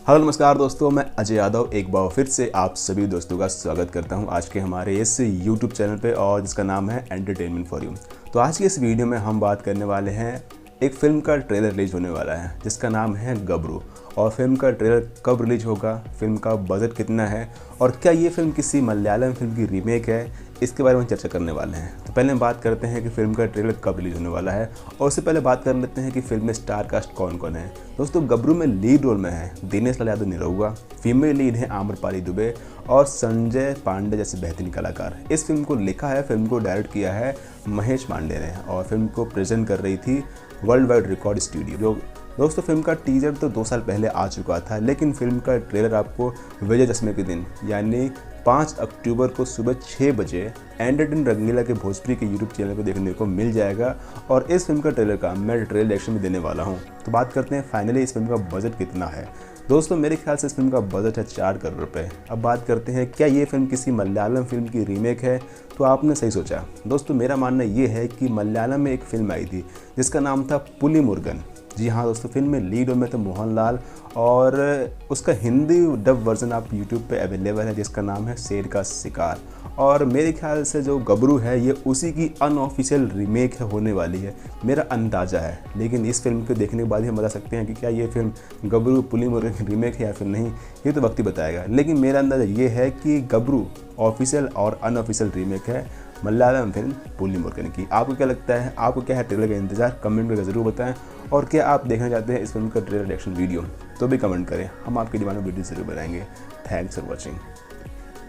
Hello नमस्कार दोस्तों, मैं अजय यादव एक बार फिर से आप सभी दोस्तों का स्वागत करता हूं आज के हमारे इस YouTube चैनल पे और जिसका नाम है एंटरटेनमेंट फॉर यू। तो आज की इस वीडियो में हम बात करने वाले हैं एक फ़िल्म का ट्रेलर रिलीज होने वाला है जिसका नाम है गबरू। और फिल्म का ट्रेलर कब रिलीज होगा, फिल्म का बजट कितना है और क्या ये फिल्म किसी मलयालम फिल्म की रीमेक है, इसके बारे में चर्चा करने वाले हैं। तो पहले हम बात करते हैं कि फिल्म का ट्रेलर कब रिलीज होने वाला है और उससे पहले बात कर लेते हैं कि फिल्म में स्टार कास्ट कौन कौन है। दोस्तों, गबरू में लीड रोल में है दिनेश लाल यादव निरहुआ, फीमेल लीड है आम्रपाली दुबे और संजय पांडे जैसे बेहतरीन कलाकार। इस फिल्म को लिखा है, फिल्म को डायरेक्ट किया है महेश पांडे ने और फिल्म को प्रेजेंट कर रही थी वर्ल्ड वाइड रिकॉर्ड स्टूडियो। दोस्तों, फिल्म का टीजर तो 2 साल पहले आ चुका था, लेकिन फिल्म का ट्रेलर आपको विजयदशमी के दिन यानी 5 अक्टूबर को सुबह 6 बजे एंटरटेन रंगीला के भोजपुरी के यूट्यूब चैनल पर देखने को मिल जाएगा। और इस फिल्म का ट्रेलर का मैं ट्रेलर रिएक्शन में देने वाला हूं। तो बात करते हैं फाइनली इस फिल्म का बजट कितना है। दोस्तों, मेरे ख्याल से इस फिल्म का बजट है 4 करोड़ रुपए। अब बात करते हैं क्या ये फिल्म किसी मलयालम फिल्म की रीमेक है। तो आपने सही सोचा दोस्तों, मेरा मानना ये है कि मलयालम में एक फिल्म आई थी जिसका नाम था पुली मुर्गन। जी हाँ दोस्तों, फिल्म में लीड रोल में थे मोहनलाल और उसका हिंदी डब वर्जन आप यूट्यूब पे अवेलेबल है जिसका नाम है शेर का शिकार। और मेरे ख्याल से जो गबरू है ये उसी की अनऑफिशियल रीमेक होने वाली है, मेरा अंदाज़ा है। लेकिन इस फिल्म को देखने के बाद ही हम बता सकते हैं कि क्या ये फिल्म गबरू पुली मुर्गन की रीमेक है या फिर नहीं, ये तो वक्त ही बताएगा। लेकिन मेरा अंदाज़ा ये है कि गबरू ऑफिशियल और अनऑफिशियल रीमेक है मलयालम फिल्म पुली मुर्गन की। आपको क्या लगता है, आपको क्या है ट्रेलर का इंतजार, कमेंट करके ज़रूर बताएं। और क्या आप देखना चाहते हैं इस फिल्म का ट्रेलर रिएक्शन वीडियो, तो भी कमेंट करें, हम आपकी डिमांड में वीडियो ज़रूर बनाएंगे। Thanks for watching.